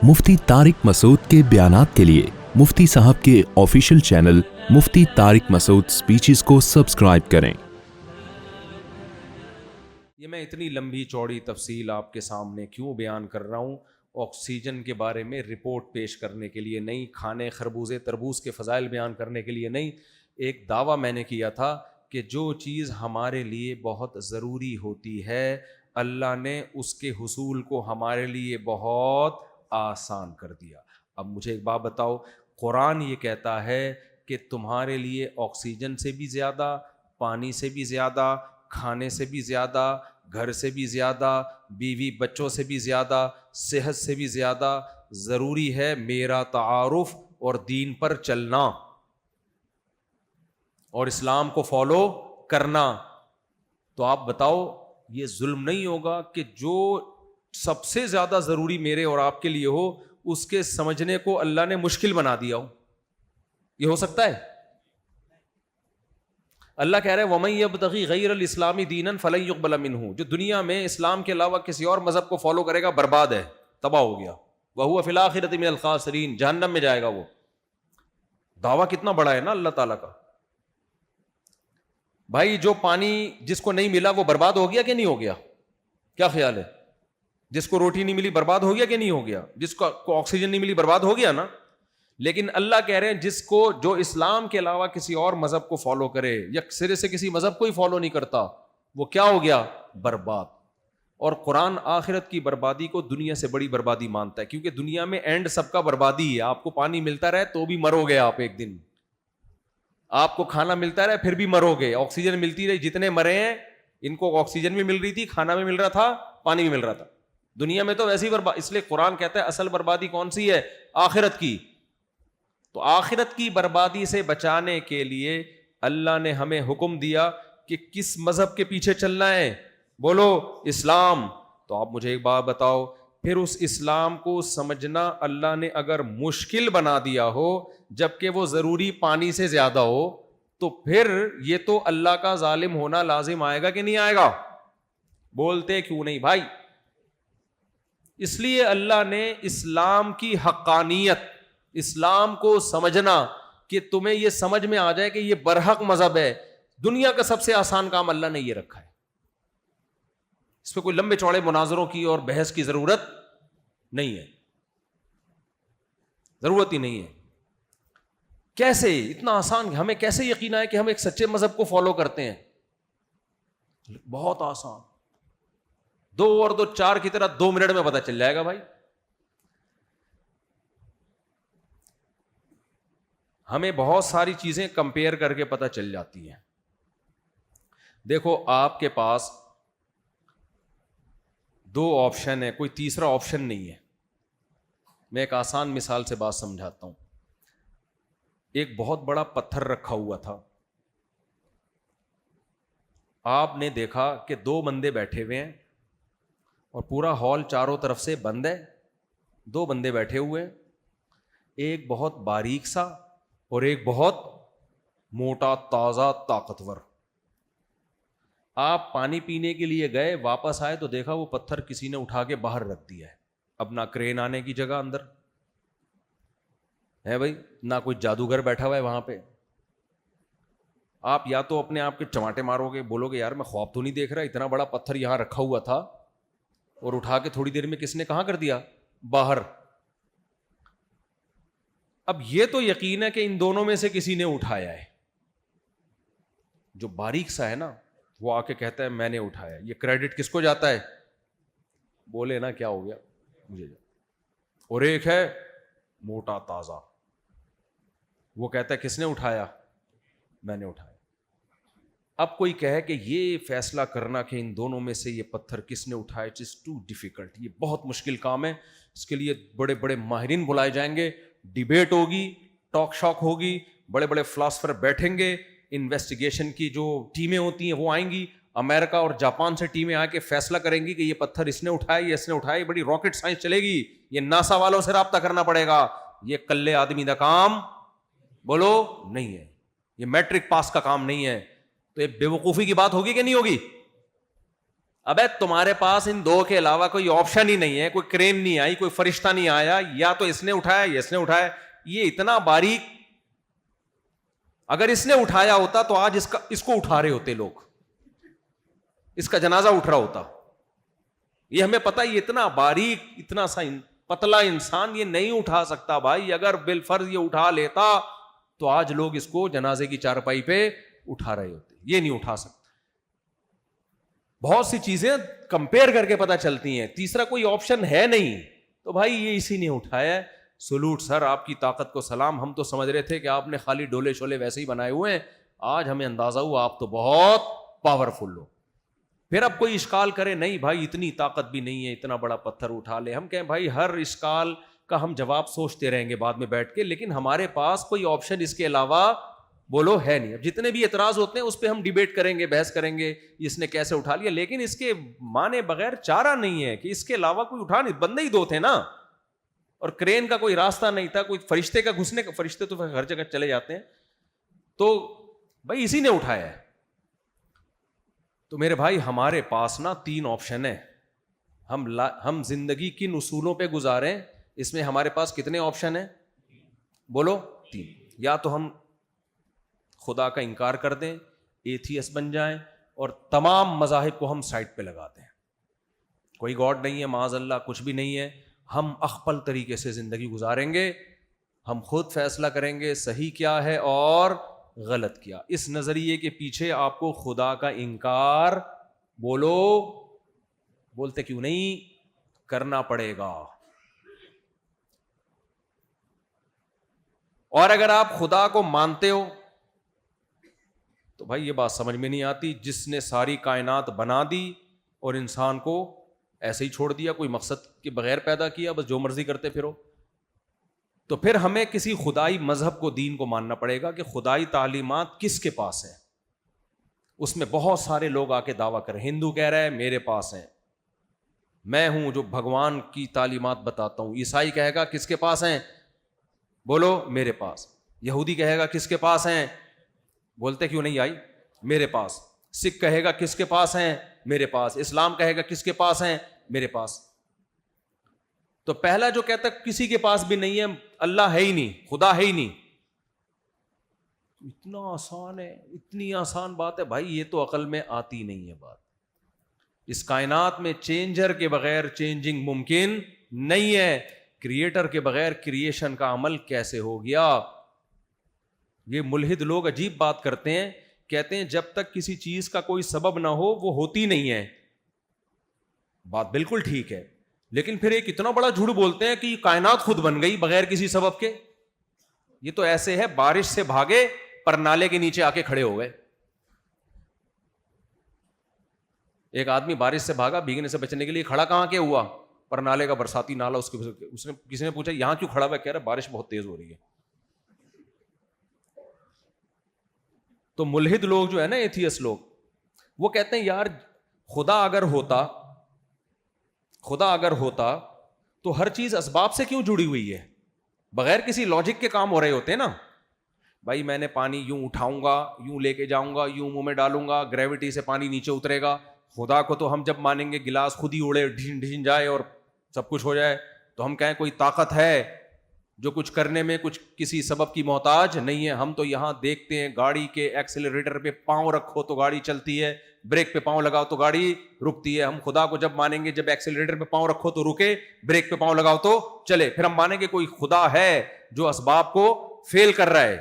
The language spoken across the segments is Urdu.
مفتی طارق مسعود کے بیانات کے لیے مفتی صاحب کے آفیشیل چینل مفتی طارق مسعود سپیچز کو سبسکرائب کریں۔ یہ میں اتنی لمبی چوڑی تفصیل آپ کے سامنے کیوں بیان کر رہا ہوں؟ آکسیجن کے بارے میں رپورٹ پیش کرنے کے لیے نہیں، کھانے خربوزے تربوز کے فضائل بیان کرنے کے لیے نہیں۔ ایک دعویٰ میں نے کیا تھا کہ جو چیز ہمارے لیے بہت ضروری ہوتی ہے اللہ نے اس کے حصول کو ہمارے لیے بہت آسان کر دیا۔ اب مجھے ایک بات بتاؤ، قرآن یہ کہتا ہے کہ تمہارے لیے آکسیجن سے بھی زیادہ، پانی سے بھی زیادہ، کھانے سے بھی زیادہ، گھر سے بھی زیادہ، بیوی بچوں سے بھی زیادہ، صحت سے بھی زیادہ ضروری ہے میرا تعارف اور دین پر چلنا اور اسلام کو فالو کرنا۔ تو آپ بتاؤ یہ ظلم نہیں ہوگا کہ جو سب سے زیادہ ضروری میرے اور آپ کے لیے ہو اس کے سمجھنے کو اللہ نے مشکل بنا دیا ہو؟ یہ ہو سکتا ہے؟ اللہ کہہ رہے ہیں وَمَن يَبْتَغِي غَيْرَ الْإِسْلَامِ دِينًا فَلَن يُقْبَلَ مِنْهُ، جو دنیا میں اسلام کے علاوہ کسی اور مذہب کو فالو کرے گا برباد ہے، تباہ ہو گیا۔ وَهُوَ فِي الْآخِرَةِ مِنَ الْخَاسِرِينَ، جہنم میں جائے گا وہ۔ دعویٰ کتنا بڑا ہے نا اللہ تعالیٰ کا۔ بھائی جو پانی جس کو نہیں ملا وہ برباد ہو گیا کہ نہیں ہو گیا؟ کیا خیال ہے؟ جس کو روٹی نہیں ملی برباد ہو گیا کہ نہیں ہو گیا؟ جس کو آکسیجن نہیں ملی برباد ہو گیا نا؟ لیکن اللہ کہہ رہے ہیں جس کو جو اسلام کے علاوہ کسی اور مذہب کو فالو کرے یا سرے سے کسی مذہب کو ہی فالو نہیں کرتا وہ کیا ہو گیا؟ برباد۔ اور قرآن آخرت کی بربادی کو دنیا سے بڑی بربادی مانتا ہے، کیونکہ دنیا میں اینڈ سب کا بربادی ہے۔ آپ کو پانی ملتا رہے تو بھی مرو گے آپ ایک دن، آپ کو کھانا ملتا رہے پھر بھی مرو گے، آکسیجن ملتی رہی، جتنے مرے ہیں ان کو آکسیجن بھی مل رہی تھی، کھانا بھی مل رہا تھا، پانی بھی مل رہا تھا۔ دنیا میں تو ویسی برباد، اس لیے قرآن کہتا ہے اصل بربادی کون سی ہے؟ آخرت کی۔ تو آخرت کی بربادی سے بچانے کے لیے اللہ نے ہمیں حکم دیا کہ کس مذہب کے پیچھے چلنا ہے؟ بولو اسلام۔ تو آپ مجھے ایک بات بتاؤ، پھر اس اسلام کو سمجھنا اللہ نے اگر مشکل بنا دیا ہو جبکہ وہ ضروری پانی سے زیادہ ہو تو پھر یہ تو اللہ کا ظالم ہونا لازم آئے گا کہ نہیں آئے گا؟ بولتے کیوں نہیں بھائی؟ اس لیے اللہ نے اسلام کی حقانیت، اسلام کو سمجھنا کہ تمہیں یہ سمجھ میں آ جائے کہ یہ برحق مذہب ہے، دنیا کا سب سے آسان کام اللہ نے یہ رکھا ہے۔ اس پہ کوئی لمبے چوڑے مناظروں کی اور بحث کی ضرورت نہیں ہے، ضرورت ہی نہیں ہے۔ کیسے اتنا آسان، ہمیں کیسے یقین آئے کہ ہم ایک سچے مذہب کو فالو کرتے ہیں؟ بہت آسان، 2 اور 2 4 کی طرح 2 منٹ میں پتہ چل جائے گا بھائی۔ ہمیں بہت ساری چیزیں کمپیئر کر کے پتہ چل جاتی ہیں۔ دیکھو آپ کے پاس 2 آپشن ہے، کوئی تیسرا آپشن نہیں ہے۔ میں ایک آسان مثال سے بات سمجھاتا ہوں۔ ایک بہت بڑا پتھر رکھا ہوا تھا، آپ نے دیکھا کہ 2 بندے بیٹھے ہوئے ہیں اور پورا ہال چاروں طرف سے بند ہے، 2 بندے بیٹھے ہوئے ہیں، ایک بہت باریک سا اور ایک بہت موٹا تازہ طاقتور۔ آپ پانی پینے کے لیے گئے، واپس آئے تو دیکھا وہ پتھر کسی نے اٹھا کے باہر رکھ دیا ہے، اب نہ کرین آنے کی جگہ اندر ہے بھائی، نہ کوئی جادوگر بیٹھا ہوا ہے وہاں پہ۔ آپ یا تو اپنے آپ کے چماٹے مارو گے، بولو گے یار میں خواب تو نہیں دیکھ رہا، اتنا بڑا پتھر یہاں رکھا ہوا تھا اور اٹھا کے تھوڑی دیر میں کس نے کہاں کر دیا؟ باہر۔ اب یہ تو یقین ہے کہ ان دونوں میں سے کسی نے اٹھایا ہے۔ جو باریک سا ہے نا وہ آ کے کہتا ہے میں نے اٹھایا، یہ کریڈٹ کس کو جاتا ہے؟ بولے نا کیا ہو گیا؟ مجھے جاتا۔ اور ایک ہے موٹا تازہ، وہ کہتا ہے کس نے اٹھایا؟ میں نے اٹھایا۔ اب کوئی کہے کہ یہ فیصلہ کرنا کہ ان دونوں میں سے یہ پتھر کس نے اٹھایا، اٹ از ٹو ڈیفیکلٹ، یہ بہت مشکل کام ہے، اس کے لیے بڑے بڑے ماہرین بلائے جائیں گے، ڈیبیٹ ہوگی، ٹاک شاک ہوگی، بڑے بڑے فلاسفر بیٹھیں گے، انویسٹیگیشن کی جو ٹیمیں ہوتی ہیں وہ آئیں گی، امریکہ اور جاپان سے ٹیمیں آ کے فیصلہ کریں گی کہ یہ پتھر اس نے اٹھایا یا اس نے اٹھایا۔ بڑی راکٹ سائنس چلے گی، یہ ناسا والوں سے رابطہ کرنا پڑے گا، یہ کلے آدمی کا کام بولو نہیں ہے، یہ میٹرک پاس کا کام نہیں ہے۔ تو یہ بے وقوفی کی بات ہوگی کہ نہیں ہوگی؟ ابے تمہارے پاس ان دو کے علاوہ کوئی آپشن ہی نہیں ہے, کوئی کرین نہیں آئی, کوئی فرشتہ نہیں آیا, یا تو اس نے اٹھایا یا اس نے اٹھایا. یہ اتنا باریک, اگر اس نے اٹھایا ہوتا تو آج اس کو اٹھا رہے ہوتے لوگ, اس کا جنازہ اٹھ رہا ہوتا. یہ ہمیں پتہ, یہ اتنا باریک, اتنا سا پتلا انسان یہ نہیں اٹھا سکتا بھائی. اگر بالفرض یہ اٹھا لیتا تو آج لوگ اس کو جنازے کی چارپائی پہ اٹھا رہے ہوتے, یہ نہیں اٹھا سکتا. بہت سی چیزیں کمپیئر کر کے پتہ چلتی ہیں. تیسرا کوئی آپشن ہے نہیں, تو بھائی یہ اسی نے اٹھایا ہے. سلوٹ سر, آپ کی طاقت کو سلام. ہم تو سمجھ رہے تھے کہ آپ نے خالی ڈولے شولے ویسے ہی بنائے ہوئے ہیں, آج ہمیں اندازہ ہوا آپ تو بہت پاورفل ہو. پھر اب کوئی اشکال کرے, نہیں بھائی اتنی طاقت بھی نہیں ہے, اتنا بڑا پتھر اٹھا لے. ہم کہیں بھائی ہر اشکال کا ہم جواب سوچتے رہیں گے بعد میں بیٹھ کے, لیکن ہمارے پاس کوئی آپشن اس کے علاوہ بولو ہے نہیں. اب جتنے بھی اعتراض ہوتے ہیں اس پہ ہم ڈیبیٹ کریں گے, بحث کریں گے, اس نے کیسے اٹھا لیا, لیکن اس کے مانے بغیر چارہ نہیں ہے کہ اس کے علاوہ کوئی اٹھا نہیں. بندے ہی دو تھے نا, اور کرین کا کوئی راستہ نہیں تھا, کوئی فرشتے کا گھسنے کا, فرشتے تو ہر جگہ چلے جاتے ہیں, تو بھائی اسی نے اٹھایا ہے. تو میرے بھائی ہمارے پاس نا 3 آپشن ہیں. ہم زندگی کن اصولوں پہ گزاریں, اس میں ہمارے پاس کتنے آپشن ہیں بولو؟ 3. یا تو ہم خدا کا انکار کر دیں, ایتھیسٹ بن جائیں, اور تمام مذاہب کو ہم سائڈ پہ لگا دیں, کوئی گاڈ نہیں ہے, معاذ اللہ کچھ بھی نہیں ہے. ہم اخپل طریقے سے زندگی گزاریں گے, ہم خود فیصلہ کریں گے صحیح کیا ہے اور غلط کیا. اس نظریے کے پیچھے آپ کو خدا کا انکار بولو, بولتے کیوں نہیں, کرنا پڑے گا. اور اگر آپ خدا کو مانتے ہو تو بھائی یہ بات سمجھ میں نہیں آتی, جس نے ساری کائنات بنا دی اور انسان کو ایسے ہی چھوڑ دیا, کوئی مقصد کے بغیر پیدا کیا, بس جو مرضی کرتے پھرو. تو پھر ہمیں کسی خدائی مذہب کو, دین کو ماننا پڑے گا کہ خدائی تعلیمات کس کے پاس ہیں. اس میں بہت سارے لوگ آ کے دعویٰ کریں. ہندو کہہ رہا ہے میرے پاس ہیں, میں ہوں جو بھگوان کی تعلیمات بتاتا ہوں. عیسائی کہے گا کس کے پاس ہیں بولو؟ میرے پاس. یہودی کہے گا کس کے پاس ہیں, بولتے کیوں نہیں آئی, میرے پاس. سکھ کہے گا کس کے پاس ہیں, میرے پاس. اسلام کہے گا کس کے پاس ہیں, میرے پاس. تو پہلا جو کہتا ہے کسی کے پاس بھی نہیں ہے, اللہ ہے ہی نہیں, خدا ہے ہی نہیں, اتنا آسان ہے, اتنی آسان بات ہے بھائی, یہ تو عقل میں آتی نہیں ہے بات. اس کائنات میں چینجر کے بغیر چینجنگ ممکن نہیں ہے. کریٹر کے بغیر کریشن کا عمل کیسے ہو گیا؟ یہ ملحد لوگ عجیب بات کرتے ہیں, کہتے ہیں جب تک کسی چیز کا کوئی سبب نہ ہو وہ ہوتی نہیں ہے. بات بالکل ٹھیک ہے, لیکن پھر ایک اتنا بڑا جھوٹ بولتے ہیں کہ کائنات خود بن گئی بغیر کسی سبب کے. یہ تو ایسے ہے بارش سے بھاگے پر نالے کے نیچے آ کے کھڑے ہو گئے. ایک آدمی بارش سے بھاگا بھیگنے سے بچنے کے لیے, کھڑا کہاں کے ہوا؟ پر نالے کا, برساتی نالا. اس نے کسی نے پوچھا یہاں کیوں کھڑا ہوا؟ کہہ رہا بارش بہت تیز ہو رہی ہے. تو ملحد لوگ جو ہے نا, ایتھیسٹ لوگ, وہ کہتے ہیں یار خدا اگر ہوتا تو ہر چیز اسباب سے کیوں جڑی ہوئی ہے, بغیر کسی لاجک کے کام ہو رہے ہوتے ہیں نا. بھائی میں نے پانی یوں اٹھاؤں گا, یوں لے کے جاؤں گا, یوں منہ میں ڈالوں گا, گریوٹی سے پانی نیچے اترے گا. خدا کو تو ہم جب مانیں گے گلاس خود ہی اڑے, ڈھین ڈھین جائے اور سب کچھ ہو جائے, تو ہم کہیں کوئی طاقت ہے جو کچھ کرنے میں کچھ کسی سبب کی محتاج نہیں ہے. ہم تو یہاں دیکھتے ہیں گاڑی کے ایکسیلریٹر پہ پاؤں رکھو تو گاڑی چلتی ہے, بریک پہ پاؤں لگاؤ تو گاڑی رکتی ہے. ہم خدا کو جب مانیں گے جب ایکسیلریٹر پہ پاؤں رکھو تو رکے, بریک پہ پاؤں لگاؤ تو چلے. پھر ہم مانیں گے کوئی خدا ہے جو اسباب کو فیل کر رہا ہے.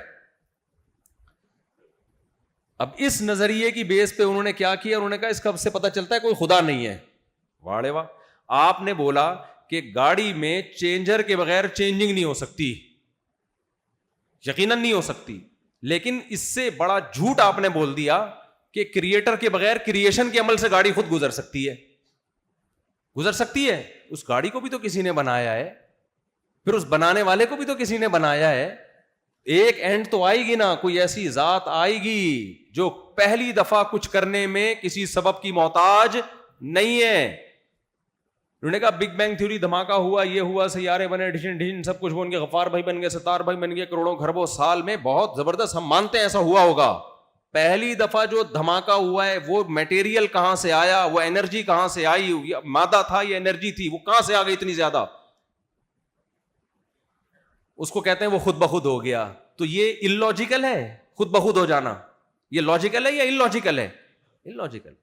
اب اس نظریے کی بیس پہ انہوں نے کیا کیا, انہوں نے کہا اس کا سے پتہ چلتا ہے کوئی خدا نہیں ہے. واڑے واہ, آپ نے بولا کہ گاڑی میں چینجر کے بغیر چینجنگ نہیں ہو سکتی, یقیناً نہیں ہو سکتی, لیکن اس سے بڑا جھوٹ آپ نے بول دیا کہ کریٹر کے بغیر کریشن کے عمل سے گاڑی خود گزر سکتی ہے. گزر سکتی ہے, اس گاڑی کو بھی تو کسی نے بنایا ہے, پھر اس بنانے والے کو بھی تو کسی نے بنایا ہے. ایک اینڈ تو آئے گی نا, کوئی ایسی ذات آئے گی جو پہلی دفعہ کچھ کرنے میں کسی سبب کی محتاج نہیں ہے. انہوں نے کہا بگ بینگ تھیوری, دھماکہ ہوا, یہ ہوا, سیارے بنے, ڈھین ڈھین سب کچھ بن گیا, غفار بھائی بن گئے, ستار بھائی بن گئے, کروڑوں کھربوں سال میں, بہت زبردست, ہم مانتے ہیں ایسا ہوا ہوگا. پہلی دفعہ جو دھماکہ ہوا ہے وہ میٹیریل کہاں سے آیا, وہ انرجی کہاں سے آئی, مادہ تھا یا انرجی تھی, وہ کہاں سے آ گئی اتنی زیادہ, اس کو کہتے ہیں وہ خود بخود ہو گیا. تو یہ اللاجیکل ہے خود بخود ہو جانا, یہ لاجیکل ہے یا اللاجیکل ہے؟ اللاجیکل.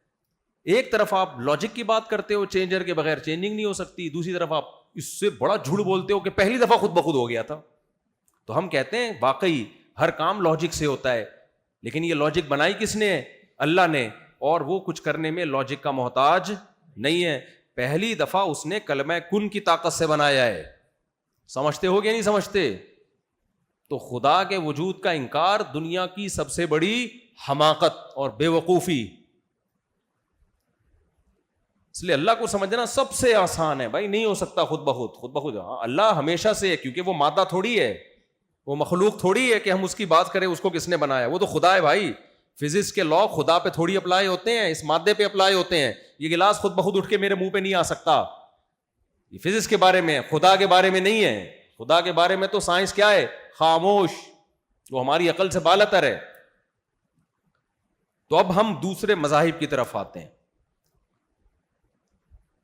ایک طرف آپ لاجک کی بات کرتے ہو, چینجر کے بغیر چینجنگ نہیں ہو سکتی, دوسری طرف آپ اس سے بڑا جھوٹ بولتے ہو کہ پہلی دفعہ خود بخود ہو گیا تھا. تو ہم کہتے ہیں واقعی ہر کام لاجک سے ہوتا ہے, لیکن یہ لاجک بنائی کس نے؟ اللہ نے, اور وہ کچھ کرنے میں لاجک کا محتاج نہیں ہے. پہلی دفعہ اس نے کلمہ کن کی طاقت سے بنایا ہے. سمجھتے ہو کہ نہیں سمجھتے؟ تو خدا کے وجود کا انکار دنیا کی سب سے بڑی حماقت اور بے وقوفی. اس لیے اللہ کو سمجھنا سب سے آسان ہے بھائی, نہیں ہو سکتا خود بخود. خود بخود اللہ ہمیشہ سے ہے, کیونکہ وہ مادہ تھوڑی ہے, وہ مخلوق تھوڑی ہے کہ ہم اس کی بات کریں اس کو کس نے بنایا. وہ تو خدا ہے بھائی. فزکس کے لا خدا پہ تھوڑی اپلائی ہوتے ہیں, اس مادے پہ اپلائی ہوتے ہیں. یہ گلاس خود بخود اٹھ کے میرے منہ پہ نہیں آ سکتا. یہ فزکس کے بارے میں, خدا کے بارے میں نہیں ہے. خدا کے بارے میں تو سائنس کیا ہے؟ خاموش, وہ ہماری عقل سے بالاتر ہے. تو اب ہم دوسرے مذاہب کی طرف آتے ہیں.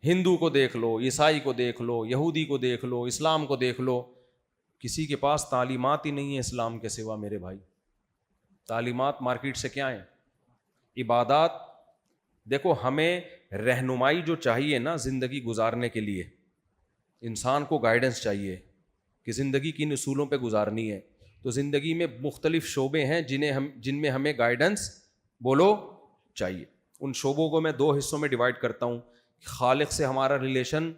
ہندو کو دیکھ لو, عیسائی کو دیکھ لو, یہودی کو دیکھ لو, اسلام کو دیکھ لو, کسی کے پاس تعلیمات ہی نہیں ہے اسلام کے سوا. میرے بھائی تعلیمات مارکیٹ سے کیا ہیں؟ عبادات. دیکھو ہمیں رہنمائی جو چاہیے نا زندگی گزارنے کے لیے, انسان کو گائیڈنس چاہیے کہ زندگی کن اصولوں پہ گزارنی ہے. تو زندگی میں مختلف شعبے ہیں جن میں ہمیں گائیڈنس بولو چاہیے. ان شعبوں کو میں دو حصوں میں ڈیوائڈ کرتا ہوں. خالق سے ہمارا ریلیشن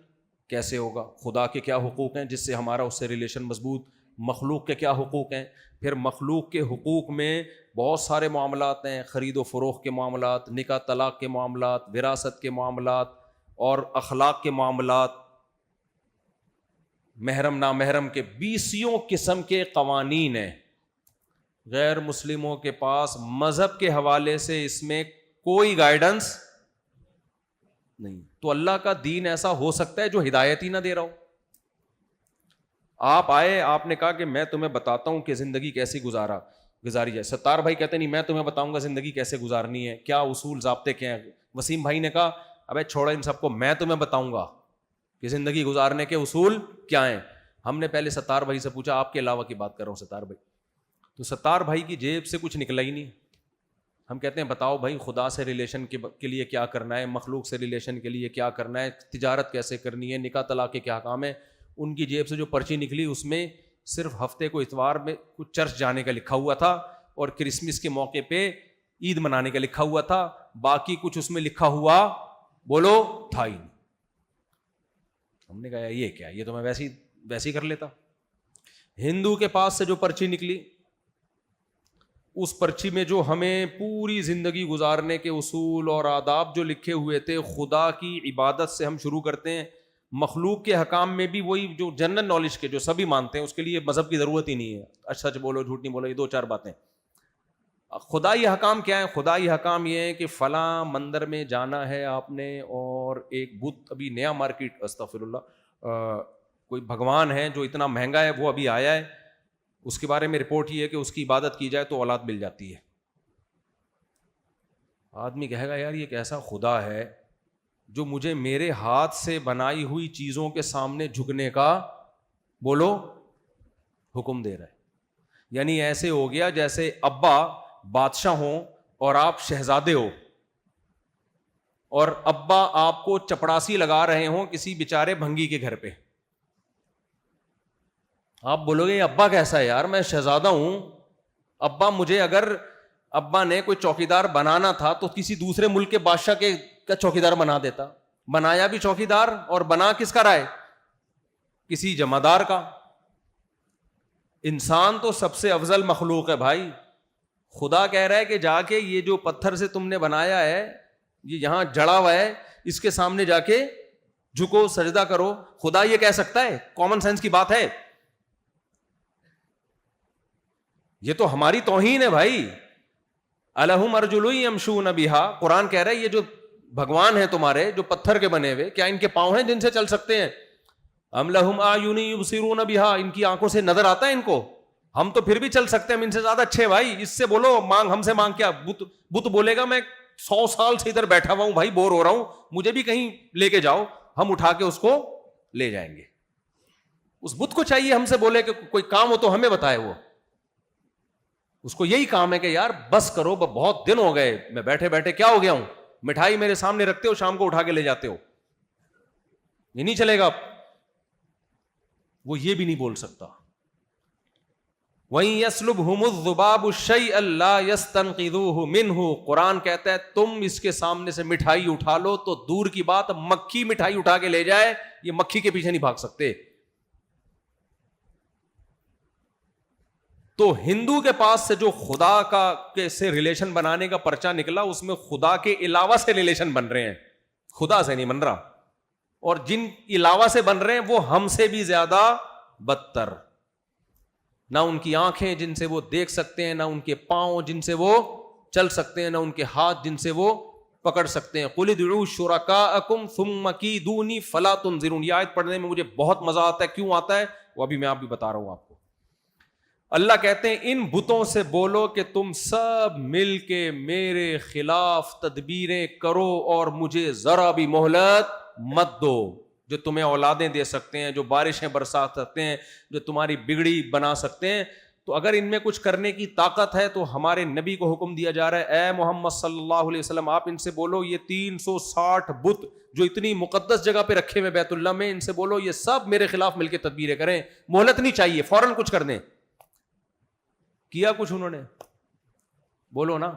کیسے ہوگا, خدا کے کیا حقوق ہیں جس سے ہمارا اس سے ریلیشن مضبوط, مخلوق کے کیا حقوق ہیں, پھر مخلوق کے حقوق میں بہت سارے معاملات ہیں, خرید و فروخت کے معاملات, نکاح طلاق کے معاملات, وراثت کے معاملات اور اخلاق کے معاملات, محرم نامحرم کے 20 قسم کے قوانین ہیں. غیر مسلموں کے پاس مذہب کے حوالے سے اس میں کوئی گائیڈنس نہیں. تو اللہ کا دین ایسا ہو سکتا ہے جو ہدایت ہی نہ دے رہا ہو. آپ آئے, آپ نے کہا کہ میں تمہیں بتاتا ہوں کہ زندگی کیسی گزاری جائے. ستار بھائی کہتے نہیں میں تمہیں بتاؤں گا زندگی کیسے گزارنی ہے, کیا اصول ضابطے کیا ہیں. وسیم بھائی نے کہا ابے چھوڑا ان سب کو, میں تمہیں بتاؤں گا کہ زندگی گزارنے کے اصول کیا ہیں. ہم نے پہلے ستار بھائی سے پوچھا آپ کے علاوہ کی بات کر رہا ہوں ستار بھائی, تو ستار بھائی کی جیب سے کچھ نکلا ہی نہیں. ہم کہتے ہیں بتاؤ بھائی خدا سے ریلیشن کے لیے کیا کرنا ہے, مخلوق سے ریلیشن کے لیے کیا کرنا ہے, تجارت کیسے کرنی ہے, نکاح طلاق کے کیا کام ہے. ان کی جیب سے جو پرچی نکلی اس میں صرف ہفتے کو اتوار میں کچھ چرچ جانے کا لکھا ہوا تھا اور کرسمس کے موقع پہ عید منانے کا لکھا ہوا تھا, باقی کچھ اس میں لکھا ہوا بولو تھا ہی نہیں. ہم نے کہا یہ کیا, یہ تو میں ویسے ہی کر لیتا. ہندو کے پاس سے جو پرچی نکلی اس پرچی میں جو ہمیں پوری زندگی گزارنے کے اصول اور آداب جو لکھے ہوئے تھے, خدا کی عبادت سے ہم شروع کرتے ہیں. مخلوق کے حکام میں بھی وہی جو جنرل نالج کے جو سبھی مانتے ہیں, اس کے لیے مذہب کی ضرورت ہی نہیں ہے. سچ بولو جھوٹ نہیں بولو, یہ 2-4 باتیں. خدائی حکام کیا ہے؟ خدائی حکام یہ ہے کہ فلاں مندر میں جانا ہے آپ نے, اور ایک بت ابھی نیا مارکیٹ, استغفر اللہ, کوئی بھگوان ہے جو اتنا مہنگا ہے وہ ابھی آیا ہے, اس کے بارے میں رپورٹ یہ ہے کہ اس کی عبادت کی جائے تو اولاد مل جاتی ہے. آدمی کہے گا یار یہ کیسا خدا ہے جو مجھے میرے ہاتھ سے بنائی ہوئی چیزوں کے سامنے جھکنے کا بولو حکم دے رہا ہے. یعنی ایسے ہو گیا جیسے ابا بادشاہ ہوں اور آپ شہزادے ہو, اور ابا آپ کو چپڑاسی لگا رہے ہوں کسی بیچارے بھنگی کے گھر پہ. آپ بولو گے ابا کیسا ہے یار, میں شہزادہ ہوں, ابا مجھے اگر ابا نے کوئی چوکیدار بنانا تھا تو کسی دوسرے ملک کے بادشاہ کے کا چوکیدار بنا دیتا. بنایا بھی چوکیدار اور بنا کس کا رہا ہے؟ کسی جمعدار کا. انسان تو سب سے افضل مخلوق ہے بھائی. خدا کہہ رہا ہے کہ جا کے یہ جو پتھر سے تم نے بنایا ہے, یہ یہاں جڑا ہوا ہے, اس کے سامنے جا کے جھکو, سجدہ کرو. خدا یہ کہہ سکتا ہے؟ کامن سینس کی بات ہے. یہ تو ہماری توہین ہے بھائی. الہم ارجل یمشون بہا, قرآن کہہ رہا ہے یہ جو بھگوان ہیں تمہارے جو پتھر کے بنے ہوئے, کیا ان کے پاؤں ہیں جن سے چل سکتے ہیں؟ ام لہم اعین یبصرون بہا, ان کی آنکھوں سے نظر آتا ہے ان کو؟ ہم تو پھر بھی چل سکتے ہیں, ہم ان سے زیادہ اچھے بھائی. اس سے بولو مانگ, ہم سے مانگ کیا؟ بت بولے گا میں 100 سال سے ادھر بیٹھا ہوا ہوں بھائی, بور ہو رہا ہوں, مجھے بھی کہیں لے کے جاؤ, ہم اٹھا کے اس کو لے جائیں گے. اس بت کو چاہیے ہم سے بولے کہ کوئی کام ہو تو ہمیں بتائے. وہ اس کو یہی کام ہے کہ یار بس کرو, بہت دن ہو گئے, میں بیٹھے بیٹھے کیا ہو گیا ہوں, مٹھائی میرے سامنے رکھتے ہو, شام کو اٹھا کے لے جاتے ہو, یہ نہیں چلے گا. وہ یہ بھی نہیں بول سکتا. وَإِن يَسْلُبْهُمُ الذُّبَابُ الشَّيْءَ لَا يَسْتَنقِذُوهُ مِنْهُ, قرآن کہتا ہے تم اس کے سامنے سے مٹھائی اٹھا لو تو دور کی بات مکھی مٹھائی اٹھا کے لے جائے, یہ مکھی کے پیچھے نہیں بھاگ سکتے. تو ہندو کے پاس سے جو خدا کا سے ریلیشن بنانے کا پرچہ نکلا, اس میں خدا کے علاوہ سے ریلیشن بن رہے ہیں, خدا سے نہیں بن رہا. اور جن علاوہ سے بن رہے ہیں وہ ہم سے بھی زیادہ بدتر. نہ ان کی آنکھیں جن سے وہ دیکھ سکتے ہیں, نہ ان کے پاؤں جن سے وہ چل سکتے ہیں, نہ ان کے ہاتھ جن سے وہ پکڑ سکتے ہیں. قُلِ ادْعُوا شُرَكَاءَكُمْ ثُمَّ كِيدُونِي فَلَا تُنظِرُونِ. یہ آیت پڑھنے میں مجھے بہت مزہ آتا ہے. کیوں آتا ہے وہ ابھی میں آپ بھی بتا رہا ہوں آپ کو. اللہ کہتے ہیں ان بتوں سے بولو کہ تم سب مل کے میرے خلاف تدبیریں کرو اور مجھے ذرا بھی مہلت مت دو. جو تمہیں اولادیں دے سکتے ہیں, جو بارشیں برسا سکتے ہیں, جو تمہاری بگڑی بنا سکتے ہیں, تو اگر ان میں کچھ کرنے کی طاقت ہے تو ہمارے نبی کو حکم دیا جا رہا ہے, اے محمد صلی اللہ علیہ وسلم آپ ان سے بولو یہ 360 بت جو اتنی مقدس جگہ پہ رکھے ہوئے بیت اللہ میں, ان سے بولو یہ سب میرے خلاف مل کے تدبیریں کریں, مہلت نہیں چاہیے, فوراً کچھ کر دیں. کیا کچھ انہوں نے؟ بولو نا.